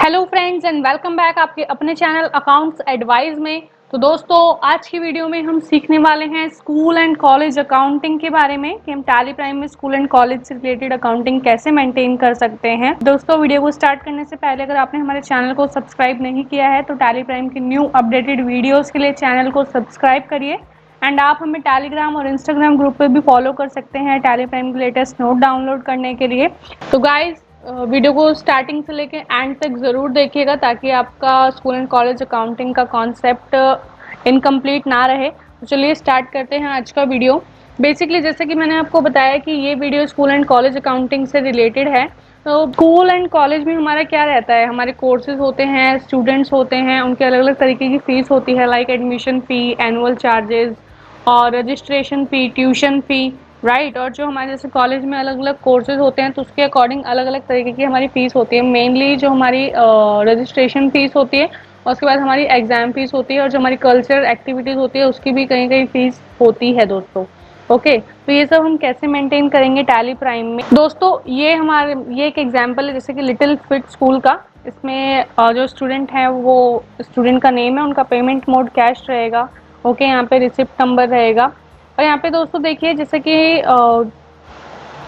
Hello friends and welcome back आपके अपने channel accounts advice में। तो दोस्तों आज की वीडियो में हम सीखने वाले हैं स्कूल एंड कॉलेज अकाउंटिंग के बारे में कि हम टैली प्राइम में स्कूल एंड कॉलेज से रिलेटेड अकाउंटिंग कैसे मेंटेन कर सकते हैं। दोस्तों वीडियो को स्टार्ट करने से पहले अगर आपने हमारे चैनल को सब्सक्राइब नहीं किया है तो टैली प्राइम की न्यू अपडेटेड वीडियोज़ के लिए चैनल को सब्सक्राइब करिए। एंड आप हमें टेलीग्राम और इंस्टाग्राम ग्रुप पे भी फॉलो कर सकते हैं टैली प्राइम के लेटेस्ट नोट डाउनलोड करने के लिए। तो गाइज वीडियो को स्टार्टिंग से लेके एंड तक ज़रूर देखिएगा ताकि आपका स्कूल एंड कॉलेज अकाउंटिंग का कॉन्सेप्ट इनकम्प्लीट ना रहे। तो चलिए स्टार्ट करते हैं आज का वीडियो। बेसिकली जैसे कि मैंने आपको बताया कि ये video school and college accounting से रिलेटेड है। तो स्कूल एंड कॉलेज में हमारा क्या रहता है, हमारे कोर्सेज होते हैं, स्टूडेंट्स होते हैं, उनके अलग अलग तरीके की फ़ीस होती है like admission fee, annual charges और registration fee, tuition fee, right. और जो हमारे जैसे कॉलेज में अलग अलग कोर्सेज होते हैं तो उसके अकॉर्डिंग अलग अलग तरीके की हमारी फ़ीस होती है। मेनली जो हमारी रजिस्ट्रेशन फ़ीस होती है और उसके बाद हमारी एग्ज़ाम फ़ीस होती है और जो हमारी कल्चरल एक्टिविटीज़ होती है उसकी भी कहीं कहीं फ़ीस होती है दोस्तों। ओके तो ये सब हम कैसे मेंटेन करेंगे टैली प्राइम में। दोस्तों ये एक एग्जांपल है जैसे कि लिटिल फिट स्कूल का। इसमें जो स्टूडेंट है वो स्टूडेंट का नेम है, उनका पेमेंट मोड कैश रहेगा। ओके यहाँ पे रिसिप्ट नंबर रहेगा। और यहाँ पे दोस्तों देखिए जैसे कि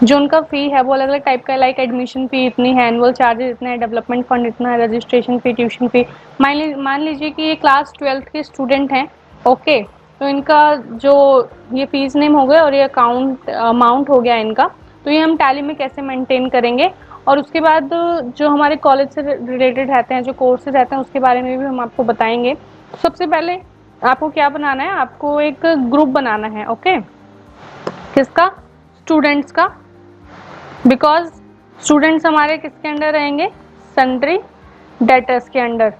जो उनका फ़ी है वो अलग अलग टाइप का है लाइक एडमिशन फ़ी इतनी है, एनुअल चार्जेस इतना है, डेवलपमेंट फंड इतना है, रजिस्ट्रेशन फ़ी, ट्यूशन फ़ी। मान लीजिए कि ये क्लास 12th के स्टूडेंट हैं। ओके तो इनका जो ये फ़ीस नेम हो गया और ये अकाउंट अमाउंट हो गया इनका। तो ये हम टैली में कैसे मेंटेन करेंगे और उसके बाद जो हमारे कॉलेज से रिलेटेड रहते हैं, जो कोर्सेज रहते हैं उसके बारे में भी हम आपको बताएंगे। तो सबसे पहले आपको क्या बनाना है, आपको एक ग्रुप बनाना है। ओके किसका? स्टूडेंट्स का। बिकॉज स्टूडेंट्स हमारे किसके अंडर रहेंगे? सन्ड्री डेटर्स के अंडर,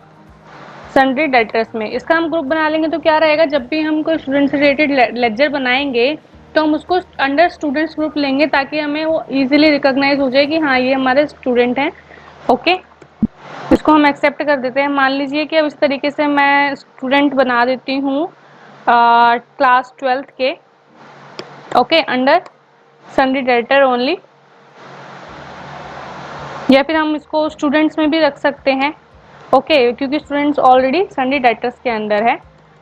सन्ड्री डेटर्स में इसका हम ग्रुप बना लेंगे। तो क्या रहेगा, जब भी हम कोई स्टूडेंट से रिलेटेड लेक्चर बनाएंगे तो हम उसको अंडर स्टूडेंट्स ग्रुप लेंगे ताकि हमें वो इजीली रिकॉग्नाइज हो जाए कि हाँ ये हमारे स्टूडेंट हैं। ओके इसको हम एक्सेप्ट कर देते हैं। मान लीजिए कि अब इस तरीके से मैं स्टूडेंट बना देती हूँ क्लास 12th के। Okay under sundry debtor only, या फिर हम इसको स्टूडेंट्स में भी रख सकते हैं। ओके क्योंकि स्टूडेंट्स ऑलरेडी सन्ड्री डेटर्स के अंदर है।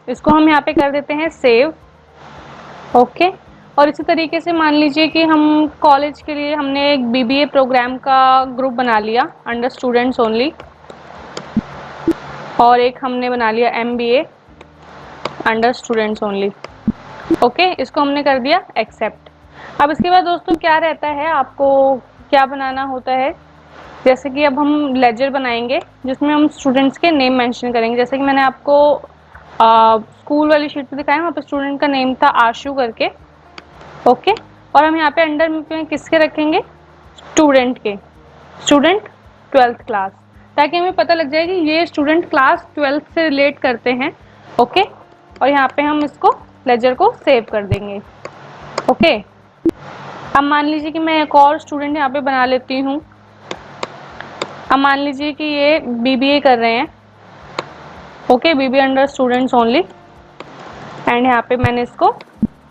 इसको हम यहाँ पे कर देते हैं सेव। ओके और इसी तरीके से मान लीजिए कि हम कॉलेज के लिए हमने एक बीबीए प्रोग्राम का ग्रुप बना लिया अंडर स्टूडेंट्स ओनली, और एक हमने बना लिया MBA under students only. Okay इसको हमने कर दिया एक्सेप्ट। अब इसके बाद दोस्तों क्या रहता है, आपको क्या बनाना होता है, जैसे कि अब हम लेजर बनाएंगे जिसमें हम स्टूडेंट्स के नेम मेंशन करेंगे। जैसे कि मैंने आपको स्कूल वाली शीट पे दिखाया, वहाँ पे स्टूडेंट का नेम था आशु करके। ओके और हम यहाँ पे अंडर में किसके रखेंगे? स्टूडेंट के, स्टूडेंट 12th क्लास, ताकि हमें पता लग जाए कि ये स्टूडेंट क्लास 12th से रिलेट करते हैं। ओके और यहाँ पे हम इसको लेजर को सेव कर देंगे। ओके अब मान लीजिए कि मैं एक और स्टूडेंट यहाँ पे बना लेती हूँ। अब मान लीजिए कि ये बीबीए कर रहे हैं। Okay BBA under students only, and यहाँ पे मैंने इसको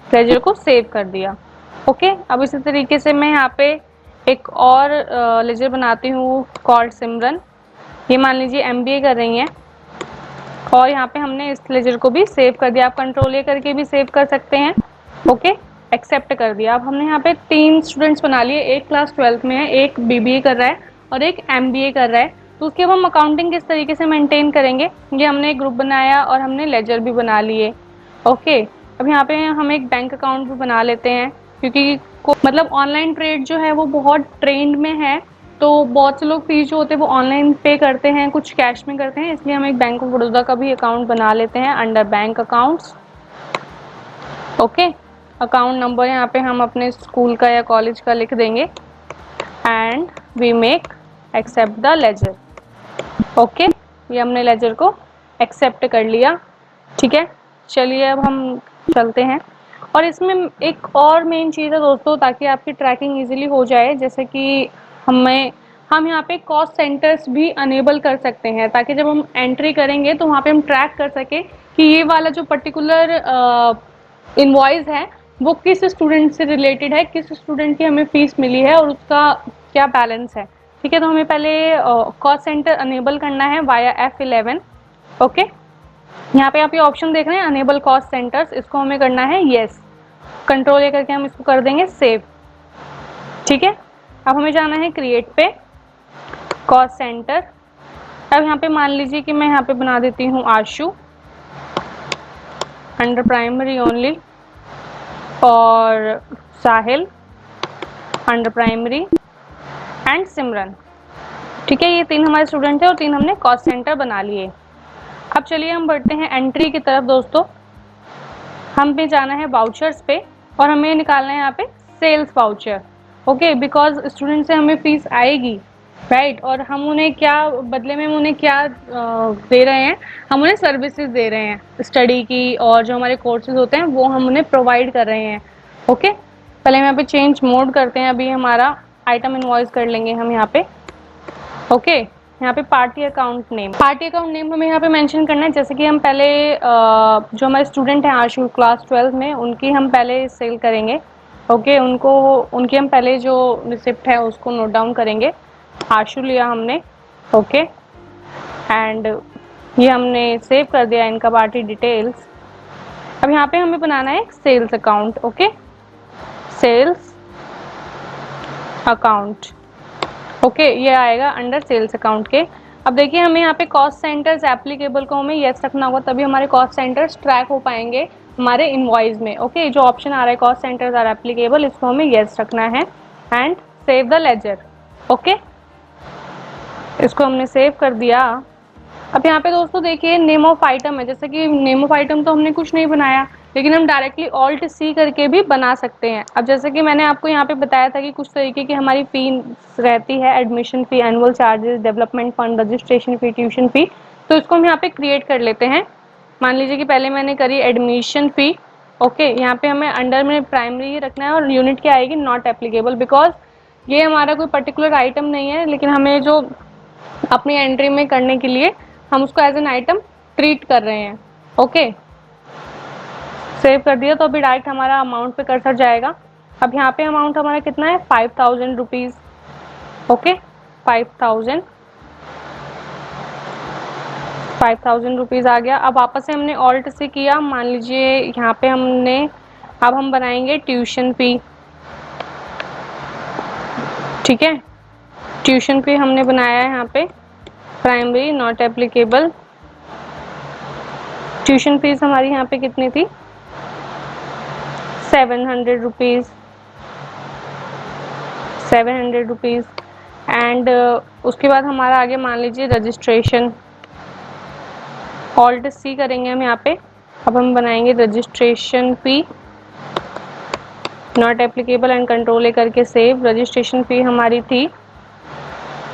लेजर को सेव कर दिया। ओके अब इसी तरीके से मैं यहाँ पे एक और लेजर बनाती हूँ कॉल्ड सिमरन। ये मान लीजिए एमबीए कर रही हैं और यहाँ पे हमने इस लेजर को भी सेव कर दिया। आप कंट्रोल ए करके भी सेव कर सकते हैं। ओके एक्सेप्ट कर दिया। अब हमने यहाँ पे 3 स्टूडेंट्स बना लिए, एक क्लास 12th में है, एक बीबीए कर रहा है और एक एमबीए कर रहा है। तो उसके अब हम अकाउंटिंग किस तरीके से मेंटेन करेंगे, ये हमने एक ग्रुप बनाया और हमने लेजर भी बना लिए। ओके अब यहाँ पे हम एक बैंक अकाउंट भी बना लेते हैं क्योंकि मतलब ऑनलाइन ट्रेड जो है वो बहुत ट्रेंड में है। तो बहुत से लोग फीस जो होते हैं वो ऑनलाइन पे करते हैं, कुछ कैश में करते हैं, इसलिए हम एक बैंक ऑफ बड़ौदा का भी अकाउंट बना लेते हैं under bank accounts. Okay account number यहाँ पे हम अपने स्कूल का या कॉलेज का लिख देंगे and we make accept the ledger. Okay ये हमने लेजर को एक्सेप्ट कर लिया। ठीक है चलिए अब हम चलते हैं। और इसमें एक और मेन चीज़ है दोस्तों, ताकि आपकी ट्रैकिंग इजीली हो जाए, जैसे कि हम यहाँ पे कॉस्ट सेंटर्स भी अनेबल कर सकते हैं ताकि जब हम एंट्री करेंगे तो वहाँ पे हम ट्रैक कर सकें कि ये वाला जो पर्टिकुलर इनवॉइस है वो किस स्टूडेंट से रिलेटेड है, किस स्टूडेंट की हमें फीस मिली है और उसका क्या बैलेंस है। ठीक है, तो हमें पहले कॉस्ट सेंटर अनेबल करना है वाया F11। ओके, यहाँ पे आप ये ऑप्शन देख रहे हैं अनेबल कॉस्ट सेंटर्स, इसको हमें करना है येस। कंट्रोल ए करके हम इसको कर देंगे सेव। ठीक है, अब हमें जाना है क्रिएट पे, कॉस्ट सेंटर। अब यहाँ पे मान लीजिए कि मैं यहाँ पे बना देती हूँ आशु अंडर प्राइमरी ओनली, और साहिल अंडर प्राइमरी एंड सिमरन। ठीक है, ये 3 हमारे स्टूडेंट हैं और 3 हमने कॉस्ट सेंटर बना लिए। अब चलिए हम बढ़ते हैं एंट्री की तरफ दोस्तों। हम पे जाना है वाउचर्स पे और हमें निकालना है यहाँ पे sales voucher. Okay, because student से हमें फीस आएगी, राइट, और हम उन्हें क्या बदले में, हम उन्हें क्या दे रहे हैं, हम उन्हें सर्विसेज दे रहे हैं स्टडी की, और जो हमारे कोर्सेज होते हैं वो हम उन्हें प्रोवाइड कर रहे हैं। ओके, पहले हम यहाँ पे चेंज मोड करते हैं, अभी हमारा आइटम इनवॉइस कर लेंगे हम यहाँ पे। ओके, यहाँ पे party account name, party account name हमें यहाँ पे मेंशन करना है। जैसे कि हम पहले जो हमारे स्टूडेंट हैं आशु क्लास 12 में, उनकी हम पहले सेल करेंगे। ओके, उनकी हम पहले जो रिसिप्ट है उसको नोट डाउन करेंगे। आशु लिया हमने, ओके, एंड ये हमने सेव कर दिया इनका पार्टी डिटेल्स। अब यहाँ पे हमें बनाना है एक sales account. Okay, sales account, okay, ये आएगा अंडर सेल्स अकाउंट के। अब देखिए हमें यहाँ पे कॉस्ट सेंटर्स एप्लीकेबल को हमें यस रखना होगा, तभी हमारे कॉस्ट सेंटर्स ट्रैक हो पाएंगे हमारे इनवॉइस में। ओके, जो ऑप्शन आ रहा है कॉस्ट सेंटर्स आर एप्लीकेबल, इसको हमें यस रखना है and save the ledger. Okay, इसको हमने सेव कर दिया। अब यहाँ पे दोस्तों देखिए नेम ऑफ आइटम है, जैसे कि नेम ऑफ आइटम तो हमने कुछ नहीं बनाया, लेकिन हम डायरेक्टली ऑल्ट सी करके भी बना सकते हैं। अब जैसे कि मैंने आपको यहाँ पे बताया था कि कुछ तरीके की हमारी फी रहती है, admission fee, annual charges, development fund, registration fee, tuition फ़ी। तो इसको हम यहाँ पे क्रिएट कर लेते हैं। मान लीजिए कि पहले मैंने करी एडमिशन फ़ी। ओके, यहाँ पे हमें अंडर में प्राइमरी ही रखना है और यूनिट क्या आएगी, नॉट एप्लीकेबल, बिकॉज ये हमारा कोई पर्टिकुलर आइटम नहीं है, लेकिन हमें जो अपनी एंट्री में करने के लिए हम उसको एज एन आइटम ट्रीट कर रहे हैं। ओके, सेव कर दिया, तो अभी डायरेक्ट हमारा अमाउंट पे कर्सर जाएगा। अब यहाँ पे अमाउंट हमारा कितना है, 5000 रुपीज़। ओके, 5000 रुपीज़ आ गया। अब वापस से हमने ऑल्ट से किया, मान लीजिए यहाँ पे हमने, अब हम बनाएंगे ट्यूशन फ़ी। ठीक है, ट्यूशन फ़ी हमने बनाया है यहाँ पे primary not applicable. Tuition fees हमारी यहाँ पे कितनी थी, 700 रुपीज़, 700 रुपीज़। एंड उसके बाद हमारा आगे मान लीजिए रजिस्ट्रेशन, ऑल्ट सी करेंगे हम यहाँ पे। अब हम बनाएंगे registration fee not applicable and control ए करके सेव। रजिस्ट्रेशन फ़ी हमारी थी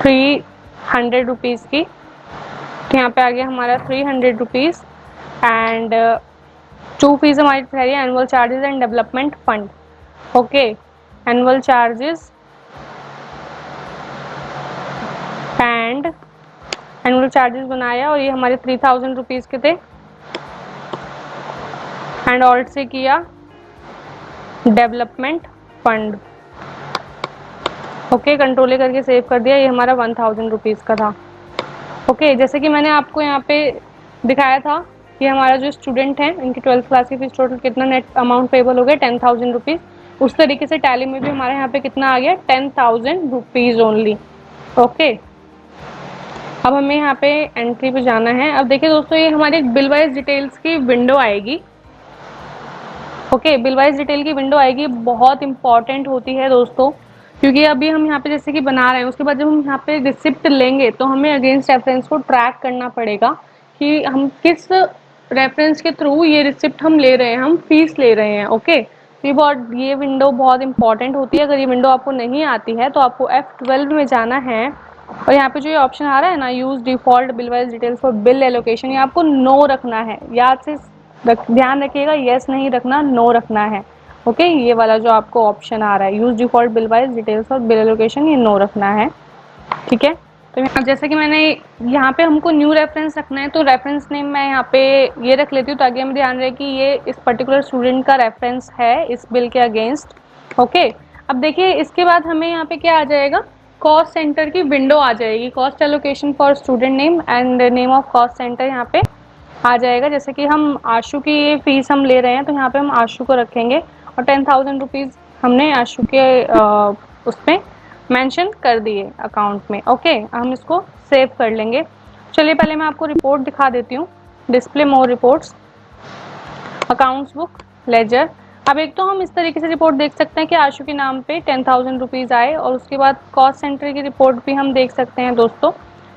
300 रुपीज़ की, तो यहाँ पे आ गया हमारा 300 रुपीज़। एंड 2 फीस हमारी ठहरी है, annual charges and development fund. Okay, annual charges and annual charges बनाया, और ये हमारे 3000 रुपीज़ के थे। एंड ऑल्ट से किया डेवलपमेंट फंड। ओके, कंट्रोल करके सेव कर दिया, ये हमारा 1000 रुपीज़ का था। ओके, जैसे कि मैंने आपको यहाँ पे दिखाया था कि हमारा जो स्टूडेंट है इनकी 12th क्लास की फीस टोटल कितना नेट अमाउंट पेबल हो गया, 10,000 रुपीज़। उस तरीके से टैली में भी हमारे यहाँ पे कितना आ गया, 10,000 रुपीज़ ओनली। ओके, अब हमें यहाँ पे एंट्री पे जाना है। अब देखिए दोस्तों, ये हमारे बिल वाइज डिटेल्स की विंडो आएगी। ओके, बिल वाइज डिटेल की विंडो आएगी, बहुत इंपॉर्टेंट होती है दोस्तों, क्योंकि अभी हम यहाँ पे जैसे कि बना रहे हैं, उसके बाद जब हम यहाँ पे रिसिप्ट लेंगे तो हमें अगेंस्ट रेफरेंस को ट्रैक करना पड़ेगा कि हम किस रेफरेंस के थ्रू ये रिसिप्ट हम ले रहे हैं, हम फीस ले रहे हैं। ओके, तो ये विंडो बहुत इंपॉर्टेंट होती है। अगर ये विंडो आपको नहीं आती है तो आपको F12 में जाना है, और यहाँ पे जो ये ऑप्शन आ रहा है ना, use default bill wise details for bill allocation, ये आपको नो रखना है। याद से ध्यान रखिएगा, यस नहीं रखना, नो रखना है। ओके, ये वाला जो आपको ऑप्शन आ रहा है use default bill wise details और बिल एलोकेशन, ये नो रखना है। ठीक है, तो जैसे कि मैंने यहाँ पे हमको न्यू रेफरेंस रखना है, तो रेफरेंस नेम मैं यहाँ पे ये रख लेती हूँ ताकि हमें ध्यान रहे कि ये इस पर्टिकुलर स्टूडेंट का रेफरेंस है इस बिल के अगेंस्ट। ओके, अब देखिए इसके बाद हमें यहाँ पे क्या आ जाएगा, कॉस्ट सेंटर की विंडो आ जाएगी, cost allocation for student name and name of cost centre यहाँ पे आ जाएगा। जैसे कि हम आशु की फीस हम ले रहे हैं तो यहाँ पे हम आशु को रखेंगे और 10,000 रुपीज़ हमने आशु के उसमें मेंशन कर दिए अकाउंट में। ओके, हम इसको सेव कर लेंगे। चलिए पहले मैं आपको रिपोर्ट दिखा देती हूँ। डिस्प्ले मोर रिपोर्ट्स, अकाउंट्स बुक, लेजर। अब एक तो हम इस तरीके से रिपोर्ट देख सकते हैं कि आशु के नाम पे 10,000 रुपीज़ आए, और उसके बाद कॉस्ट सेंटर की रिपोर्ट भी हम देख सकते हैं दोस्तों।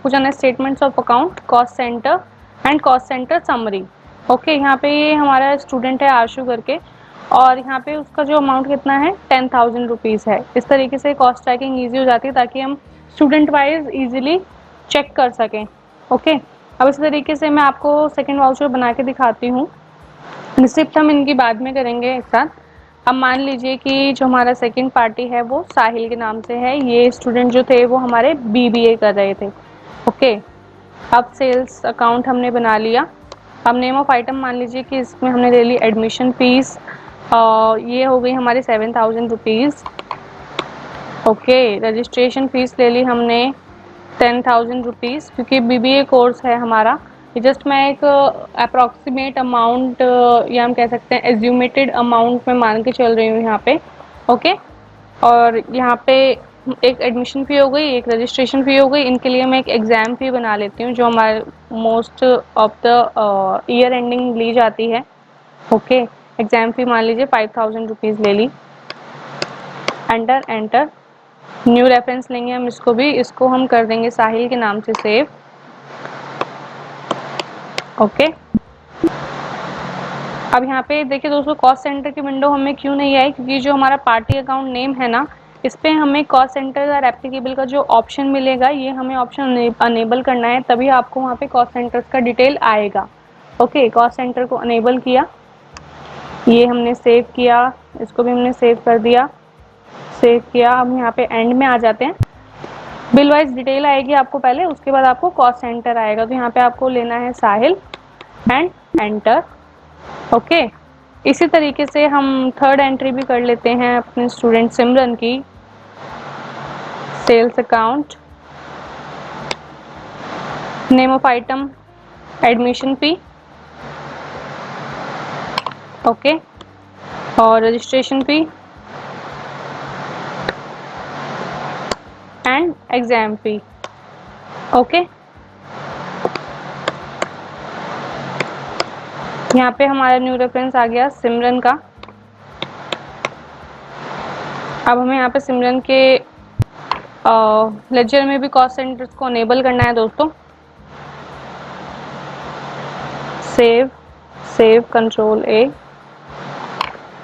कुछ अन्य statements of account, cost centre and cost centre summary. Okay, यहाँ पे ये हमारा स्टूडेंट है आशु करके, और यहाँ पे उसका जो अमाउंट कितना है 10,000 रुपीज़ है। इस तरीके से कॉस्ट ट्रैकिंग ईजी हो जाती है ताकि हम स्टूडेंट वाइज ईजिली चेक कर सकें। ओके, अब इस तरीके से मैं आपको सेकेंड वाउचर बना के दिखाती हूँ। रिसिप्ट हम इनकी बाद में करेंगे एक साथ। अब मान लीजिए कि जो हमारा सेकंड पार्टी है वो साहिल के नाम से है। ये स्टूडेंट जो थे वो हमारे बीबीए कर रहे थे। ओके, अब सेल्स अकाउंट हमने बना लिया। अब नेम ऑफ आइटम मान लीजिए कि इसमें हमने ले ली एडमिशन फीस, ये हो गई हमारी 7,000 रुपीज़। ओके, रजिस्ट्रेशन फीस ले ली हमने 10,000 रुपीज़, क्योंकि बीबीए कोर्स है हमारा। ये जस्ट मैं एक अप्रॉक्सीमेट अमाउंट या हम कह सकते हैं एज्यूमेटेड अमाउंट में मान के चल रही हूँ यहाँ पे। ओके, और यहाँ पे एक एडमिशन फ़ी हो गई, एक रजिस्ट्रेशन फ़ी हो गई। इनके लिए मैं एक एग्ज़ाम फ़ी बना लेती हूँ जो हमारे most of the year ending ली जाती है। ओके, एग्ज़ाम फ़ी मान लीजिए 5,000 रुपीज़ ले ली। एंटर एंटर, न्यू रेफरेंस लेंगे हम इसको भी, इसको हम कर देंगे साहिल के नाम से सेव। ओके, अब यहाँ पे देखिए दोस्तों, कॉस्ट सेंटर की विंडो हमें क्यों नहीं आई, क्योंकि जो हमारा पार्टी अकाउंट नेम है ना, इस पर हमें कॉस्ट सेंटर और एप्लीकेबल का जो ऑप्शन मिलेगा ये हमें ऑप्शन अनेबल करना है, तभी आपको वहाँ पे कॉस्ट सेंटर्स का डिटेल आएगा। ओके, कॉस्ट सेंटर को अनेबल किया, ये हमने सेव किया, इसको भी हमने सेव कर दिया, सेव किया। अब यहाँ पे एंड में आ जाते हैं। बिल वाइज डिटेल आएगी आपको पहले, उसके बाद आपको कॉस्ट सेंटर आएगा। तो यहाँ पे आपको लेना है साहिल एंड एंटर। ओके, इसी तरीके से हम थर्ड एंट्री भी कर लेते हैं अपने स्टूडेंट सिमरन की। Sales account, name of item admission fee, okay, और registration fee and exam fee. Okay, यहाँ पे हमारा न्यू रेफरेंस आ गया सिमरन का। अब हमें यहाँ पे सिमरन के लेजर में भी कॉस्ट सेंटर्स को अनेबल करना है दोस्तों। सेव, सेव कंट्रोल ए।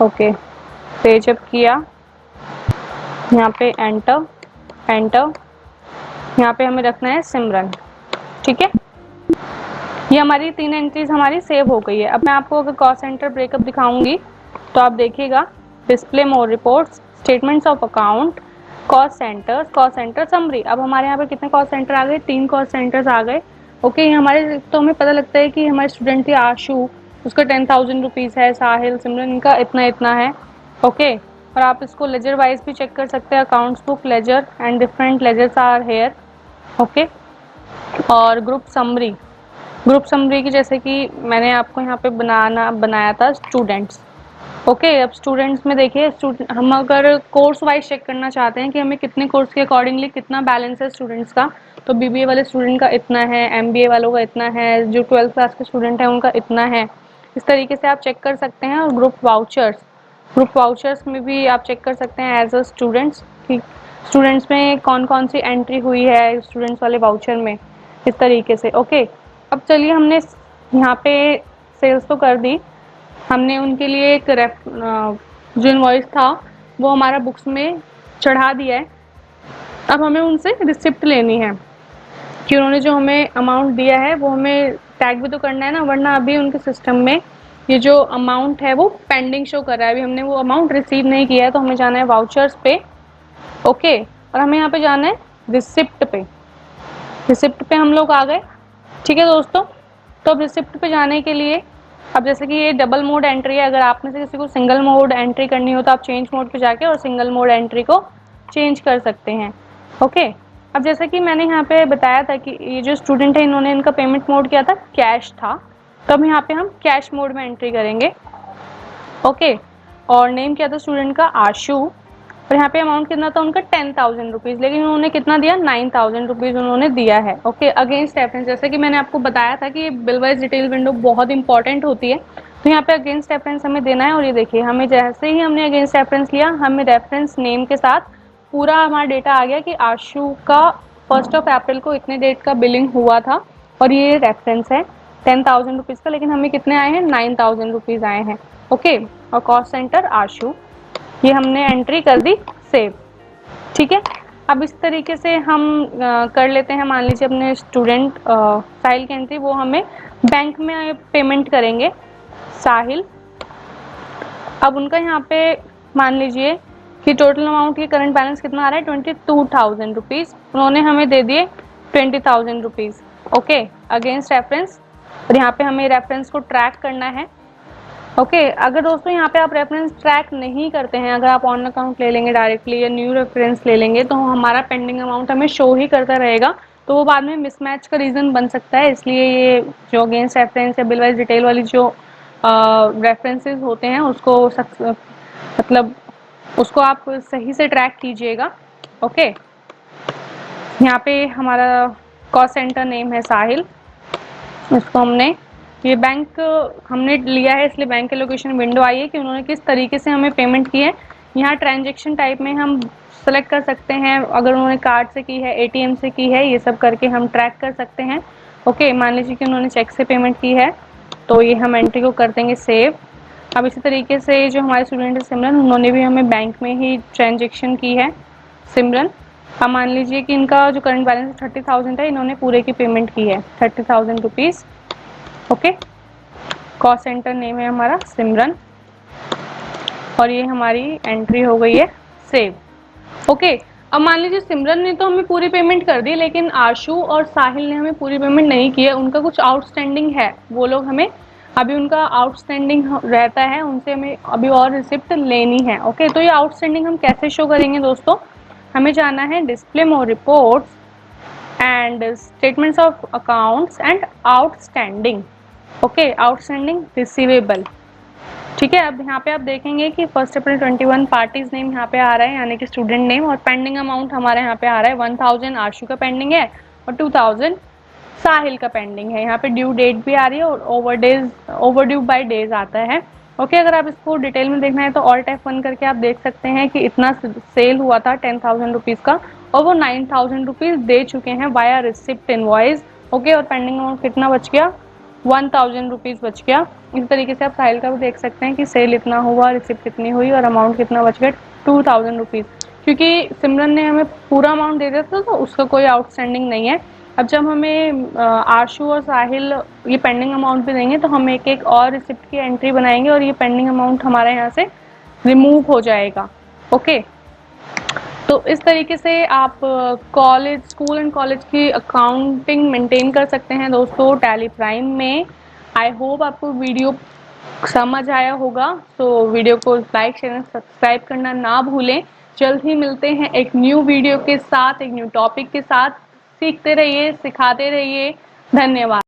ओके, पेज अप किया, यहाँ पे एंटर एंटर, यहाँ पे हमें रखना है सिमरन। ठीक है, ये हमारी 3 एंट्रीज हमारी सेव हो गई है। अब मैं आपको अगर कॉस्ट सेंटर ब्रेकअप दिखाऊंगी तो आप देखिएगा, display more reports, statements of account, cost centre summary. अब हमारे यहाँ पे कितने कॉस्ट सेंटर आ गए, 3 कॉस्ट सेंटर्स आ गए। ओके, ये हमारे तो हमें पता लगता है कि हमारे स्टूडेंट थी आशु, उसका 10,000 रुपीज़ है, साहिल सिमरन इनका इतना इतना है। ओके, और आप इसको लेजर वाइज भी चेक कर सकते हैं, accounts book, ledger and different ledgers are here. Okay, और ग्रुप समरी की जैसे कि मैंने आपको यहाँ पे बनाया था स्टूडेंट्स। ओके, अब स्टूडेंट्स में देखिए, हम अगर कोर्स वाइज चेक करना चाहते हैं कि हमें कितने कोर्स के अकॉर्डिंगली कितना बैलेंस है स्टूडेंट्स का, तो बीबीए वाले स्टूडेंट का इतना है, एमबीए वालों का इतना है, जो 12th क्लास के स्टूडेंट हैं उनका इतना है। इस तरीके से आप चेक कर सकते हैं। और ग्रुप वाउचर्स में भी आप चेक कर सकते हैं एज अ स्टूडेंट्स कि स्टूडेंट्स में कौन कौन सी एंट्री हुई है स्टूडेंट्स वाले वाउचर में, इस तरीके से। ओके, अब चलिए, हमने यहाँ पे सेल्स तो कर दी, हमने उनके लिए एक जो इनवॉइस था वो हमारा बुक्स में चढ़ा दिया है। अब हमें उनसे रिसिप्ट लेनी है कि उन्होंने जो हमें अमाउंट दिया है वो हमें टैग भी तो करना है ना, वरना अभी उनके सिस्टम में ये जो अमाउंट है वो पेंडिंग शो कर रहा है। अभी हमने वो अमाउंट रिसीव नहीं किया है, तो हमें जाना है वाउचर्स पे। ओके, और हमें यहाँ पे जाना है रिसिप्ट पे हम लोग आ गए। ठीक है दोस्तों, तो अब रिसिप्ट पे जाने के लिए, अब जैसे कि ये डबल मोड एंट्री है, अगर आप में से किसी को सिंगल मोड एंट्री करनी हो तो आप चेंज मोड पे जाके और सिंगल मोड एंट्री को चेंज कर सकते हैं। ओके। अब जैसा कि मैंने यहाँ पे बताया था कि ये जो स्टूडेंट है इन्होंने इनका पेमेंट मोड क्या था, कैश था, तो अब यहाँ पे हम कैश मोड में एंट्री करेंगे। ओके, और नेम क्या था स्टूडेंट का, आशु, और यहाँ पे अमाउंट कितना था उनका 10,000 रुपीज़, लेकिन उन्होंने कितना दिया, 9,000 रुपीज़ उन्होंने दिया है। ओके, अगेंस्ट रेफरेंस, जैसे कि मैंने आपको बताया था कि बिल वाइज डिटेल विंडो बहुत इंपॉर्टेंट होती है, तो यहाँ पे अगेंस्ट रेफरेंस हमें देना है। और ये देखिए, हमें जैसे ही हमने अगेंस्ट रेफरेंस लिया, हमें रेफरेंस नेम के साथ पूरा हमारा डेटा आ गया कि आशु का 1 अप्रैल को इतने डेट का बिलिंग हुआ था, और ये रेफरेंस है 10,000 रुपीज़ का, लेकिन हमें कितने आए हैं, 9,000 रुपीज़ आए हैं। ओके, और कॉस्ट सेंटर आशु, ये हमने एंट्री कर दी सेव। ठीक है, अब इस तरीके से हम कर लेते हैं। मान लीजिए अपने स्टूडेंट साहिल की एंट्री, वो हमें बैंक में पेमेंट करेंगे, साहिल। अब उनका यहाँ पे मान लीजिए कि टोटल अमाउंट की करंट बैलेंस कितना आ रहा है, 22,000 रुपीज़, उन्होंने हमें दे दिए 20,000 रुपीज़। ओके, अगेंस्ट रेफरेंस, और यहाँ पे हमें रेफरेंस को ट्रैक करना है। ओके, अगर दोस्तों यहाँ पे आप रेफरेंस ट्रैक नहीं करते हैं, अगर आप ऑन अकाउंट ले लेंगे डायरेक्टली या न्यू रेफरेंस ले लेंगे, तो हमारा पेंडिंग अमाउंट हमें शो ही करता रहेगा, तो वो बाद में मिसमैच का रीज़न बन सकता है। इसलिए ये जो अगेंस्ट रेफरेंस या बिल वाइज डिटेल वाली जो रेफरेंसेस होते हैं उसको मतलब उसको आप सही से ट्रैक कीजिएगा। ओके, यहाँ पे हमारा कॉस्ट सेंटर नेम है साहिल, इसको हमने, ये बैंक हमने लिया है इसलिए बैंक एलोकेशन विंडो आई है कि उन्होंने किस तरीके से हमें पेमेंट की है। यहाँ ट्रांजेक्शन टाइप में हम सेलेक्ट कर सकते हैं, अगर उन्होंने कार्ड से की है, एटीएम से की है, ये सब करके हम ट्रैक कर सकते हैं। ओके, मान लीजिए कि उन्होंने चेक से पेमेंट की है, तो ये हम एंट्री को कर देंगे सेव। अब इसी तरीके से जो हमारे स्टूडेंट है सिमरन, उन्होंने भी हमें बैंक में ही ट्रांजेक्शन की है, सिमरन। अब मान लीजिए कि इनका जो करंट बैलेंस 30,000 है, इन्होंने पूरे की पेमेंट की है 30,000 rupees. Okay, cost centre name है हमारा सिमरन, और ये हमारी एंट्री हो गई है सेव। ओके, अब मान लीजिए सिमरन ने तो हमें पूरी पेमेंट कर दी, लेकिन आशु और साहिल ने हमें पूरी पेमेंट नहीं की है, उनका कुछ आउटस्टैंडिंग है, वो लोग हमें अभी उनका आउटस्टैंडिंग रहता है, उनसे हमें अभी और रिसिप्ट लेनी है। ओके, तो ये आउटस्टैंडिंग हम कैसे शो करेंगे दोस्तों, हमें जाना है display more reports and statements of accounts and outstanding. Okay, outstanding receivable. ठीक है, अब यहाँ पे आप देखेंगे कि 1 अप्रैल 21 पार्टीज नेम यहाँ पे आ रहा है, यानी कि स्टूडेंट नेम, और पेंडिंग अमाउंट हमारे यहाँ पे आ रहा है 1,000 आशु का पेंडिंग है, और 2,000 साहिल का पेंडिंग है। यहाँ पे ड्यू डेट भी आ रही है, और ओवर ड्यू बाय डेज आता है। ओके, अगर आप इसको डिटेल में देखना है तो ऑल्ट F1 करके आप देख सकते हैं कि इतना सेल हुआ था 10,000 रुपीज़ का, और वो 9,000 रुपीज़ दे चुके हैं वाया रिसिप्ट इनवॉइस। ओके, और पेंडिंग अमाउंट कितना बच गया, 1,000 रुपीज़ बच गया। इस तरीके से आप साहिल का भी देख सकते हैं कि सेल इतना हुआ, रिसिप्ट कितनी हुई, और अमाउंट कितना बच गया, 2,000 रुपीज़। क्योंकि सिमरन ने हमें पूरा अमाउंट दे दिया था, तो उसका कोई आउटस्टैंडिंग नहीं है। अब जब हमें आशु और साहिल ये पेंडिंग अमाउंट भी देंगे, तो हम एक एक और रिसिप्ट की एंट्री बनाएंगे, और ये पेंडिंग अमाउंट हमारे यहाँ से रिमूव हो जाएगा। ओके, तो इस तरीके से आप कॉलेज, स्कूल एंड कॉलेज की अकाउंटिंग मेंटेन कर सकते हैं दोस्तों टैली प्राइम में। आई होप आपको वीडियो समझ आया होगा, तो वीडियो को लाइक शेयर सब्सक्राइब करना ना भूलें। जल्द ही मिलते हैं एक न्यू वीडियो के साथ, एक न्यू टॉपिक के साथ। सीखते रहिए, सिखाते रहिए। धन्यवाद।